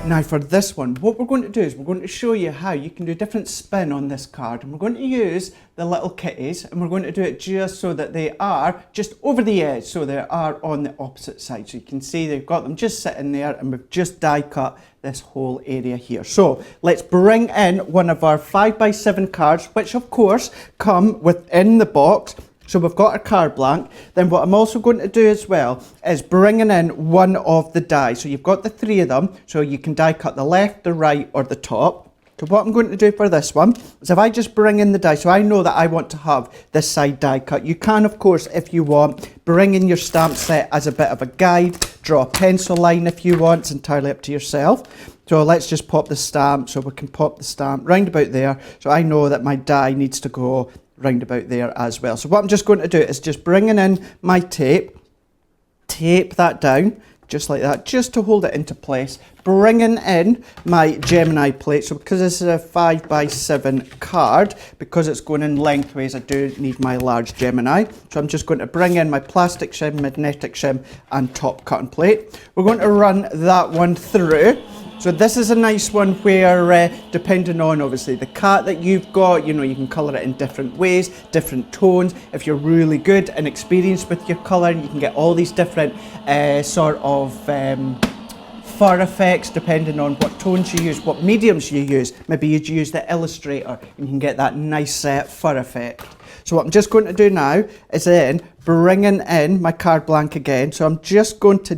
Now for this one, what we're going to do is we're going to show you how you can do different spin on this card, and we're going to use the little kitties, and we're going to do it just so that they are just over the edge, so they are on the opposite side. So you can see they've got them just sitting there, and we've just die cut this whole area here. So let's bring in one of our 5x7 cards, which of course come within the box. So we've got our card blank. Then what I'm also going to do as well is bringing in one of the die. So you've got the three of them, so you can die cut the left, the right, or the top. So what I'm going to do for this one is if I just bring in the die, so I know that I want to have this side die cut. You can, of course, if you want, bring in your stamp set as a bit of a guide, draw a pencil line if you want, it's entirely up to yourself. So let's just pop the stamp, so we can pop the stamp round about there. So I know that my die needs to go round about there as well. So what I'm just going to do is just bringing in my tape that down just like that, just to hold it into place, bringing in my Gemini plate. So because this is a 5x7 card, because it's going in lengthways, I do need my large Gemini. So I'm just going to bring in my plastic shim, magnetic shim, and top cutting plate. We're going to run that one through. So this is a nice one where, depending on obviously the cat that you've got, you know, you can colour it in different ways, different tones. If you're really good and experienced with your colouring, you can get all these different sort of fur effects depending on what tones you use, what mediums you use. Maybe you'd use the Illustrator and you can get that nice fur effect. So what I'm just going to do now is then bringing in my card blank again. So I'm just going to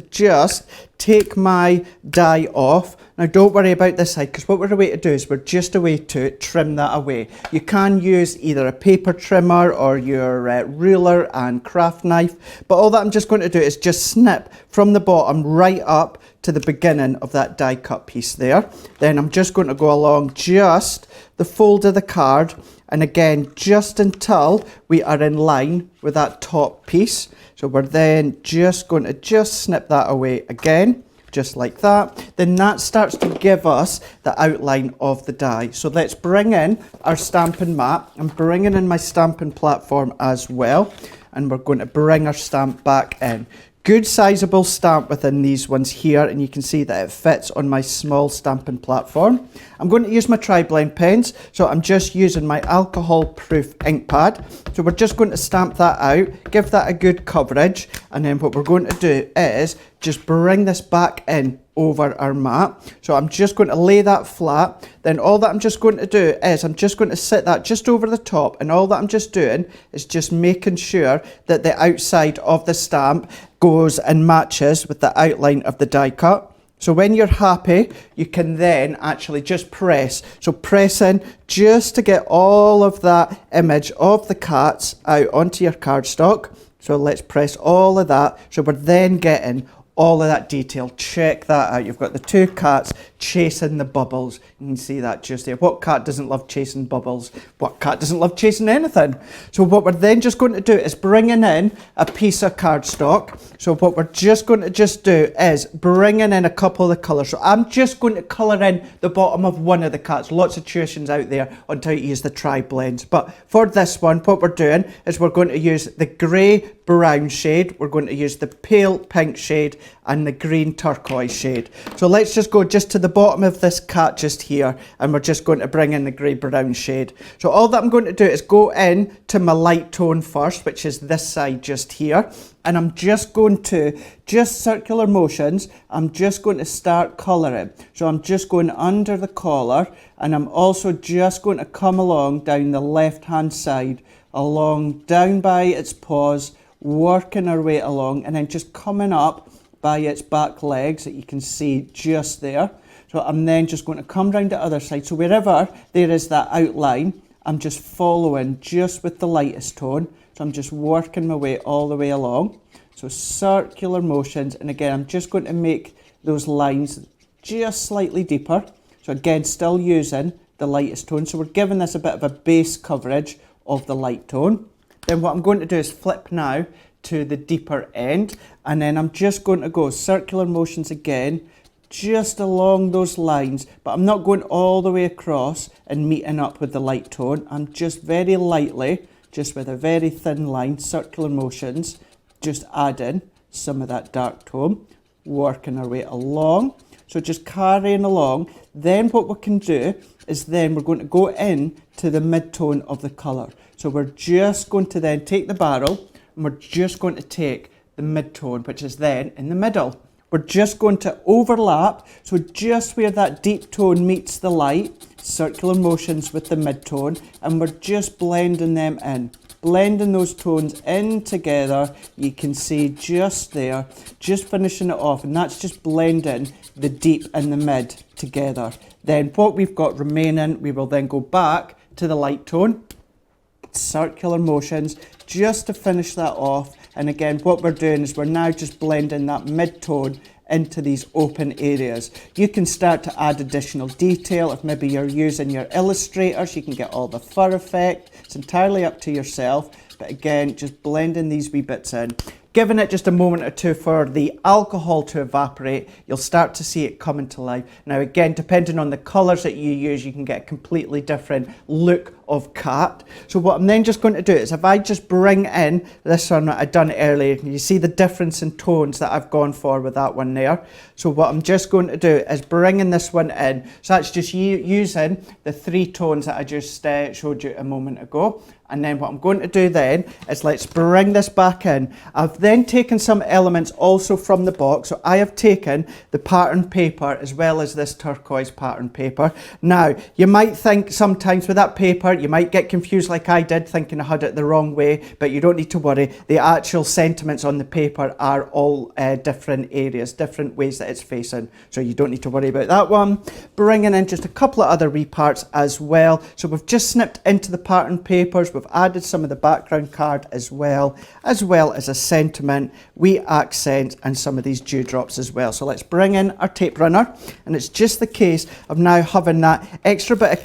take my die off. Now don't worry about this side, because what we're away to do is we're just away to trim that away. You can use either a paper trimmer or your ruler and craft knife, but all that I'm just going to do is just snip from the bottom right up to the beginning of that die cut piece there. Then I'm just going to go along just the fold of the card, and again just until we are in line with that top piece. So we're then just going to snip that away again, just like that. Then that starts to give us the outline of the die. So let's bring in our stamping mat. I'm bringing in my stamping platform as well, and we're going to bring our stamp back in. Good sizable stamp within these ones here, and you can see that it fits on my small stamping platform. I'm going to use my tri-blend pens, so I'm just using my alcohol proof ink pad. So we're just going to stamp that out, give that a good coverage, and then what we're going to do is just bring this back in over our mat. So I'm just going to lay that flat. Then all that I'm just going to do is I'm just going to sit that just over the top, and all that I'm just doing is just making sure that the outside of the stamp goes and matches with the outline of the die cut. So when you're happy, you can then actually just press. So press in just to get all of that image of the cats out onto your cardstock. So let's press all of that. So we're then getting all of that detail. Check that out. You've got the two cats chasing the bubbles. You can see that just there. What cat doesn't love chasing bubbles? What cat doesn't love chasing anything? So what we're then just going to do is bringing in a piece of cardstock. So what we're just going to do is bringing in a couple of the colours. So I'm just going to colour in the bottom of one of the cats. Lots of tuitions out there on how to use the tri-blends. But for this one, what we're doing is we're going to use the grey brown shade, we're going to use the pale pink shade, and the green turquoise shade. So let's just go just to the bottom of this cat just here, and we're just going to bring in the grey brown shade. So all that I'm going to do is go in to my light tone first, which is this side just here, and I'm just going to, just circular motions, I'm just going to start colouring. So I'm just going under the collar, and I'm also just going to come along down the left hand side, along down by its paws, working our way along, and then just coming up by its back legs that you can see just there. So I'm then just going to come round the other side. So wherever there is that outline, I'm just following just with the lightest tone. So I'm just working my way all the way along. So circular motions, and again I'm just going to make those lines just slightly deeper. So again, still using the lightest tone. So we're giving this a bit of a base coverage of the light tone. Then what I'm going to do is flip now to the deeper end, and then I'm just going to go circular motions again, just along those lines, but I'm not going all the way across and meeting up with the light tone. I'm just very lightly, just with a very thin line, circular motions, just adding some of that dark tone, working our way along. So just carrying along. Then what we can do is then we're going to go in to the mid-tone of the colour. So we're just going to then take the barrel and we're just going to take the mid-tone, which is then in the middle. We're just going to overlap, so just where that deep tone meets the light, circular motions with the mid-tone, and we're just blending them in. Blending those tones in together, you can see just there, just finishing it off, and that's just blending the deep and the mid together. Then what we've got remaining, we will then go back to the light tone, circular motions, just to finish that off. And again, what we're doing is we're now just blending that mid-tone into these open areas. You can start to add additional detail. If maybe you're using your illustrators, you can get all the fur effect. It's entirely up to yourself. But again, just blending these wee bits in. Giving it just a moment or two for the alcohol to evaporate, you'll start to see it coming to life. Now again, depending on the colours that you use, you can get a completely different look of cat. So what I'm then just going to do is if I just bring in this one that I'd done earlier, you see the difference in tones that I've gone for with that one there. So what I'm just going to do is bringing this one in. So that's just using the 3 tones that I just showed you a moment ago. And then what I'm going to do then is let's bring this back in. I've then taken some elements also from the box. So I have taken the pattern paper as well as this turquoise pattern paper. Now, you might think sometimes with that paper, you might get confused like I did, thinking I had it the wrong way, but you don't need to worry. The actual sentiments on the paper are all different areas, different ways that it's facing. So you don't need to worry about that one. Bringing in just a couple of other wee parts as well. So we've just snipped into the pattern papers. We've added some of the background card as well as a sentiment, wee accents, and some of these dewdrops as well. So let's bring in our tape runner, and it's just the case of now having that extra bit of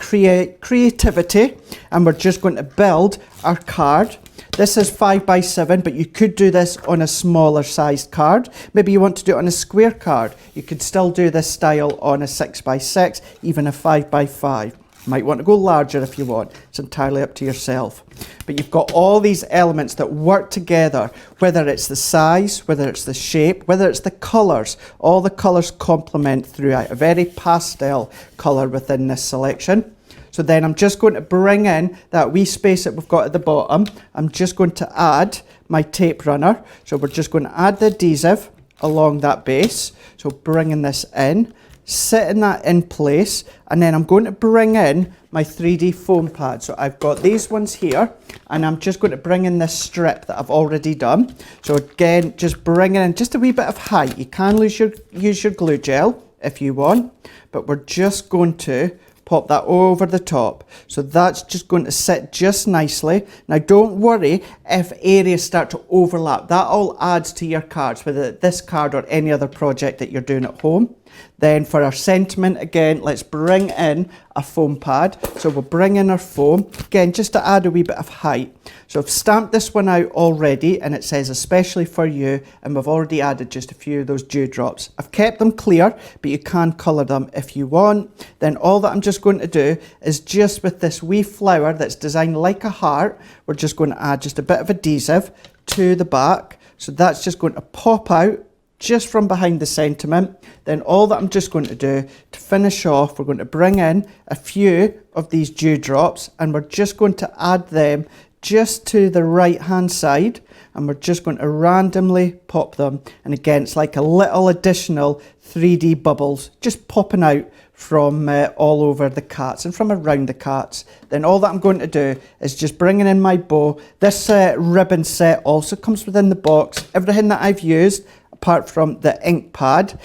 creativity, and we're just going to build our card. This is 5x7, but you could do this on a smaller sized card. Maybe you want to do it on a square card. You could still do this style on a 6x6, even a 5x5. Might want to go larger if you want. It's entirely up to yourself. But you've got all these elements that work together, whether it's the size, whether it's the shape, whether it's the colours. All the colours complement throughout. A very pastel colour within this selection. So then I'm just going to bring in that wee space that we've got at the bottom. I'm just going to add my tape runner. So we're just going to add the adhesive along that base. So bringing this in, setting that in place, and then I'm going to bring in my 3D foam pad. So I've got these ones here, and I'm just going to bring in this strip that I've already done. So again, just bringing in just a wee bit of height. You can use your glue gel if you want, but we're just going to pop that over the top. So that's just going to sit just nicely. Now don't worry if areas start to overlap. That all adds to your cards, whether this card or any other project that you're doing at home. Then for our sentiment, again, let's bring in a foam pad. So we'll bring in our foam, again, just to add a wee bit of height. So I've stamped this one out already, and it says especially for you, and we've already added just a few of those dewdrops. I've kept them clear, but you can colour them if you want. Then all that I'm just going to do is just with this wee flower that's designed like a heart, we're just going to add just a bit of adhesive to the back. So that's just going to pop out just from behind the sentiment. Then all that I'm just going to do to finish off, we're going to bring in a few of these dewdrops, and we're just going to add them just to the right hand side, and we're just going to randomly pop them. And again, it's like a little additional 3D bubbles just popping out from all over the cats and from around the cats. Then all that I'm going to do is just bringing in my bow. This ribbon set also comes within the box. Everything that I've used, apart from the ink pad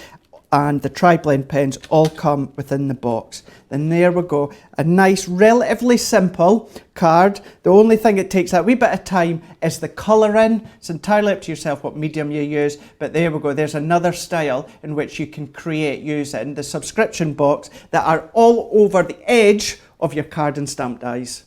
and the tri-blend pens, all come within the box. Then there we go, a nice, relatively simple card. The only thing it takes that wee bit of time is the colouring. It's entirely up to yourself what medium you use, but there we go. There's another style in which you can create using the subscription box that are all over the edge of your card and stamp dies.